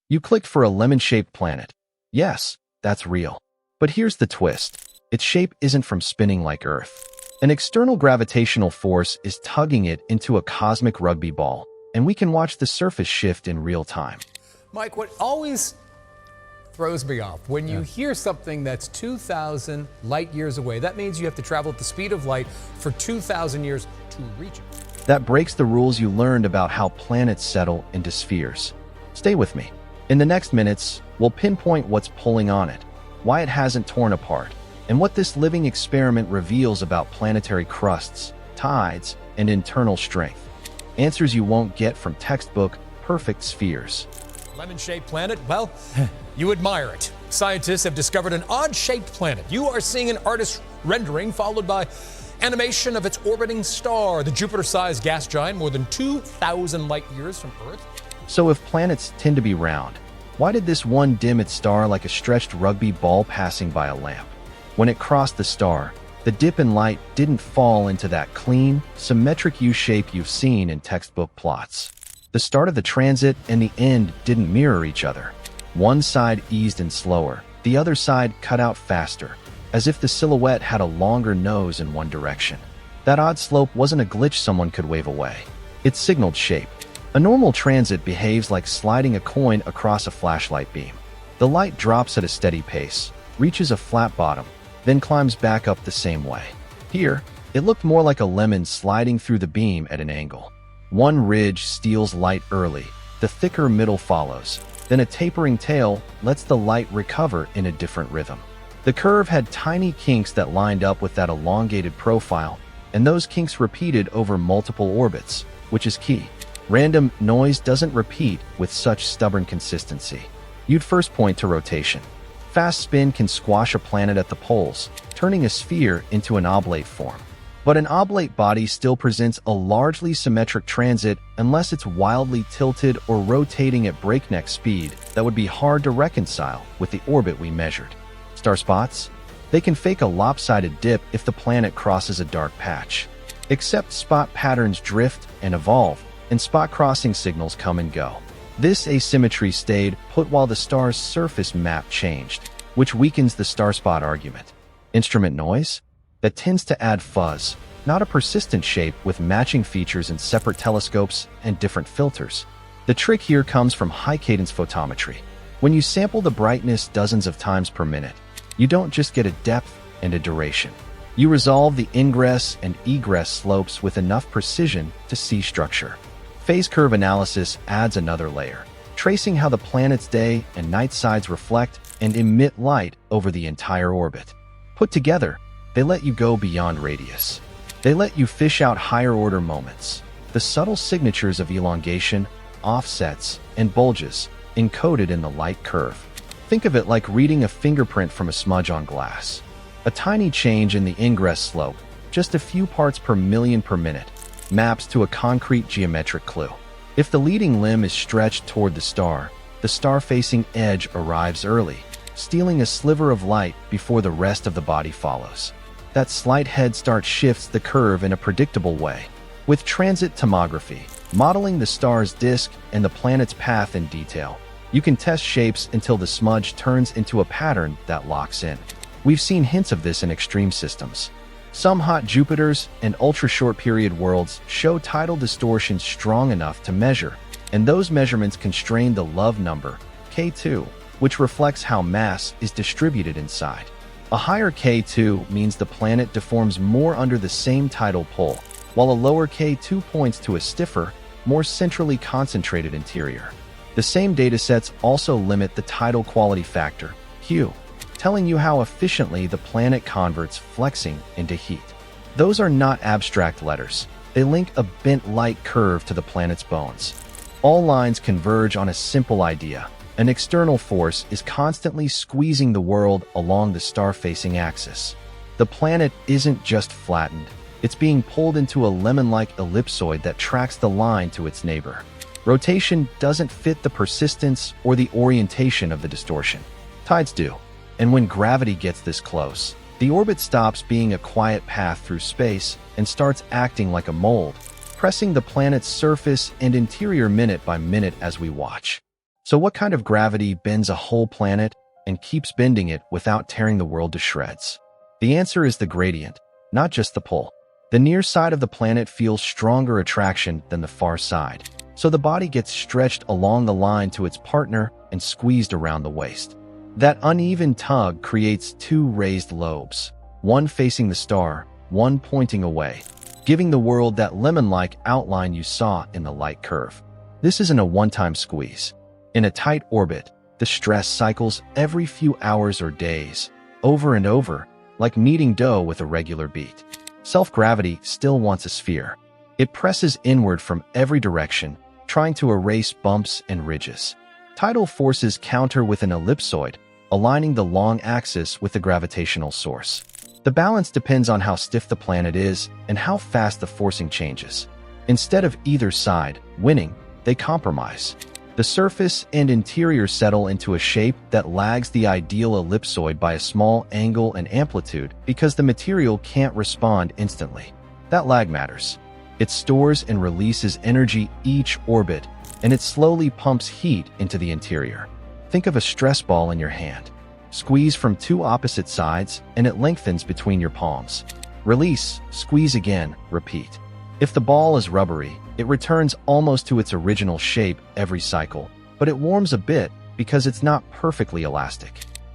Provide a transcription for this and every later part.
You clicked for a lemon-shaped planet. Yes, that's real. But here's the twist. Its shape isn't from spinning like Earth. An external gravitational force is tugging it into a cosmic rugby ball, and we can watch the surface shift in real time. Mike, what always throws me off, when you hear something that's 2,000 light years away, that means you have to travel at the speed of light for 2,000 years to reach it. That breaks the rules you learned about how planets settle into spheres. Stay with me. In the next minutes, we'll pinpoint what's pulling on it, why it hasn't torn apart, and what this living experiment reveals about planetary crusts, tides, and internal strength. Answers you won't get from textbook perfect spheres. Lemon-shaped planet? Well, you admire it. Scientists have discovered an odd-shaped planet. You are seeing an artist's rendering followed by animation of its orbiting star, the Jupiter-sized gas giant more than 2,000 light years from Earth. So if planets tend to be round, why did this one dim its star like a stretched rugby ball passing by a lamp? When it crossed the star, the dip in light didn't fall into that clean, symmetric U-shape you've seen in textbook plots. The start of the transit and the end didn't mirror each other. One side eased in slower, the other side cut out faster, as if the silhouette had a longer nose in one direction. That odd slope wasn't a glitch someone could wave away. It signaled shape. A normal transit behaves like sliding a coin across a flashlight beam. The light drops at a steady pace, reaches a flat bottom, then climbs back up the same way. Here, it looked more like a lemon sliding through the beam at an angle. One ridge steals light early, the thicker middle follows, then a tapering tail lets the light recover in a different rhythm. The curve had tiny kinks that lined up with that elongated profile, and those kinks repeated over multiple orbits, which is key. Random noise doesn't repeat with such stubborn consistency. You'd first point to rotation. Fast spin can squash a planet at the poles, turning a sphere into an oblate form. But an oblate body still presents a largely symmetric transit unless it's wildly tilted or rotating at breakneck speed that would be hard to reconcile with the orbit we measured. Star spots? They can fake a lopsided dip if the planet crosses a dark patch. Except spot patterns drift and evolve, and spot crossing signals come and go. This asymmetry stayed put while the star's surface map changed, which weakens the star spot argument. Instrument noise? That tends to add fuzz, not a persistent shape with matching features in separate telescopes and different filters. The trick here comes from high-cadence photometry. When you sample the brightness dozens of times per minute, you don't just get a depth and a duration. You resolve the ingress and egress slopes with enough precision to see structure. Phase curve analysis adds another layer, tracing how the planet's day and night sides reflect and emit light over the entire orbit. Put together, they let you go beyond radius. They let you fish out higher-order moments, the subtle signatures of elongation, offsets, and bulges encoded in the light curve. Think of it like reading a fingerprint from a smudge on glass. A tiny change in the ingress slope, just a few parts per million per minute, maps to a concrete geometric clue. If the leading limb is stretched toward the star-facing edge arrives early, stealing a sliver of light before the rest of the body follows. That slight head start shifts the curve in a predictable way. With transit tomography, modeling the star's disk and the planet's path in detail, you can test shapes until the smudge turns into a pattern that locks in. We've seen hints of this in extreme systems. Some hot Jupiters and ultra-short period worlds show tidal distortions strong enough to measure, and those measurements constrain the love number, K2, which reflects how mass is distributed inside. A higher K2 means the planet deforms more under the same tidal pull, while a lower K2 points to a stiffer, more centrally concentrated interior. The same datasets also limit the tidal quality factor, Q, telling you how efficiently the planet converts flexing into heat. Those are not abstract letters. They link a bent light curve to the planet's bones. All lines converge on a simple idea. An external force is constantly squeezing the world along the star-facing axis. The planet isn't just flattened. It's being pulled into a lemon-like ellipsoid that tracks the line to its neighbor. Rotation doesn't fit the persistence or the orientation of the distortion. Tides do. And when gravity gets this close, the orbit stops being a quiet path through space and starts acting like a mold, pressing the planet's surface and interior minute by minute as we watch. So what kind of gravity bends a whole planet and keeps bending it without tearing the world to shreds? The answer is the gradient, not just the pull. The near side of the planet feels stronger attraction than the far side, so the body gets stretched along the line to its partner and squeezed around the waist. That uneven tug creates two raised lobes, one facing the star, one pointing away, giving the world that lemon-like outline you saw in the light curve. This isn't a one-time squeeze. In a tight orbit, the stress cycles every few hours or days, over and over, like kneading dough with a regular beat. Self-gravity still wants a sphere. It presses inward from every direction, trying to erase bumps and ridges. Tidal forces counter with an ellipsoid, aligning the long axis with the gravitational source. The balance depends on how stiff the planet is and how fast the forcing changes. Instead of either side winning, they compromise. The surface and interior settle into a shape that lags the ideal ellipsoid by a small angle and amplitude because the material can't respond instantly. That lag matters. It stores and releases energy each orbit, and it slowly pumps heat into the interior. Think of a stress ball in your hand. Squeeze from two opposite sides, and it lengthens between your palms. Release, squeeze again, repeat. If the ball is rubbery, it returns almost to its original shape every cycle, but it warms a bit because it's not perfectly elastic.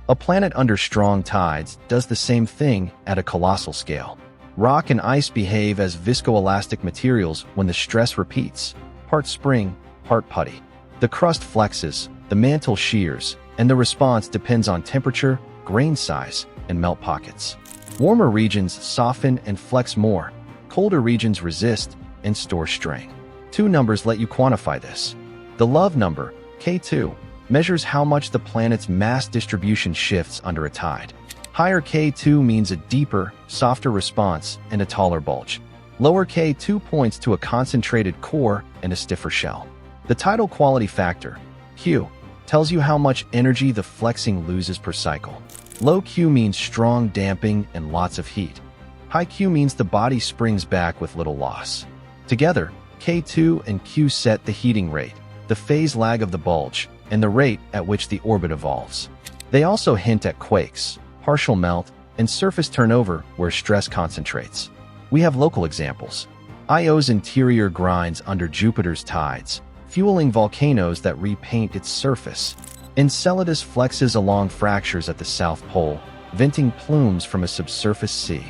A planet under strong tides does the same thing at a colossal scale. Rock and ice behave as viscoelastic materials when the stress repeats, part spring, part putty. The crust flexes, the mantle shears, and the response depends on temperature, grain size, and melt pockets. Warmer regions soften and flex more. Colder regions resist and store strain. Two numbers let you quantify this. The love number, K2, measures how much the planet's mass distribution shifts under a tide. Higher K2 means a deeper, softer response and a taller bulge. Lower K2 points to a concentrated core and a stiffer shell. The tidal quality factor, Q, tells you how much energy the flexing loses per cycle. Low Q means strong damping and lots of heat. High Q means the body springs back with little loss. Together, K2 and Q set the heating rate, the phase lag of the bulge, and the rate at which the orbit evolves. They also hint at quakes, partial melt, and surface turnover where stress concentrates. We have local examples. Io's interior grinds under Jupiter's tides, fueling volcanoes that repaint its surface. Enceladus flexes along fractures at the South Pole, venting plumes from a subsurface sea.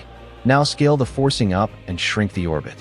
Now scale the forcing up and shrink the orbit.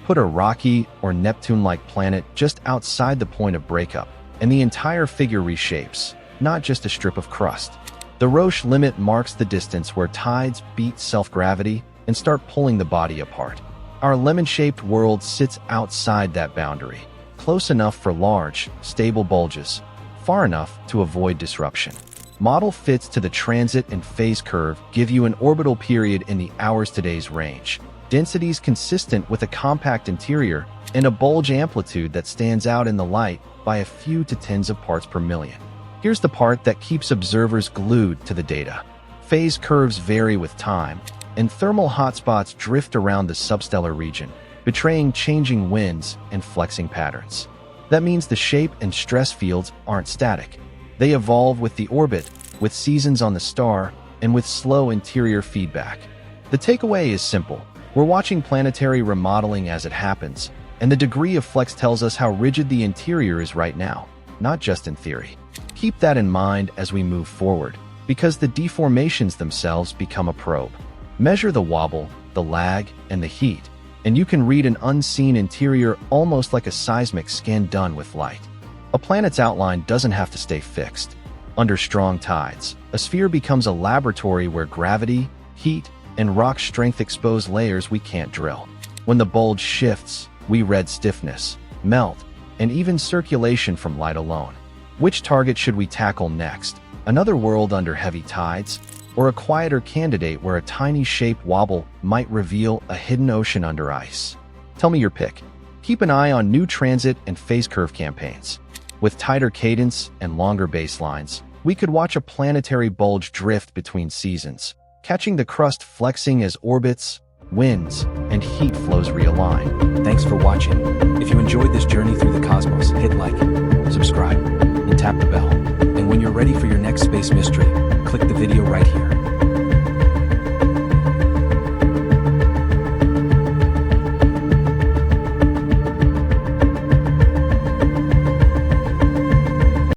Put a rocky or Neptune-like planet just outside the point of breakup, and the entire figure reshapes, not just a strip of crust. The Roche limit marks the distance where tides beat self-gravity and start pulling the body apart. Our lemon-shaped world sits outside that boundary, close enough for large, stable bulges, far enough to avoid disruption. Model fits to the transit and phase curve give you an orbital period in the hours to days range, densities consistent with a compact interior, and a bulge amplitude that stands out in the light by a few to tens of parts per million. Here's the part that keeps observers glued to the data. Phase curves vary with time, and thermal hotspots drift around the substellar region, betraying changing winds and flexing patterns. That means the shape and stress fields aren't static. They evolve with the orbit, with seasons on the star, and with slow interior feedback. The takeaway is simple. We're watching planetary remodeling as it happens, and the degree of flex tells us how rigid the interior is right now, not just in theory. Keep that in mind as we move forward, because the deformations themselves become a probe. Measure the wobble, the lag, and the heat, and you can read an unseen interior almost like a seismic scan done with light. A planet's outline doesn't have to stay fixed. Under strong tides, a sphere becomes a laboratory where gravity, heat, and rock strength expose layers we can't drill. When the bulge shifts, we read stiffness, melt, and even circulation from light alone. Which target should we tackle next? Another world under heavy tides? Or a quieter candidate where a tiny shape wobble might reveal a hidden ocean under ice? Tell me your pick. Keep an eye on new transit and phase curve campaigns. With tighter cadence and longer baselines, we could watch a planetary bulge drift between seasons, catching the crust flexing as orbits, winds, and heat flows realign. Thanks for watching. If you enjoyed this journey through the cosmos, hit like, subscribe, and and tap the bell. And when you're ready for your next space mystery, click the video right here.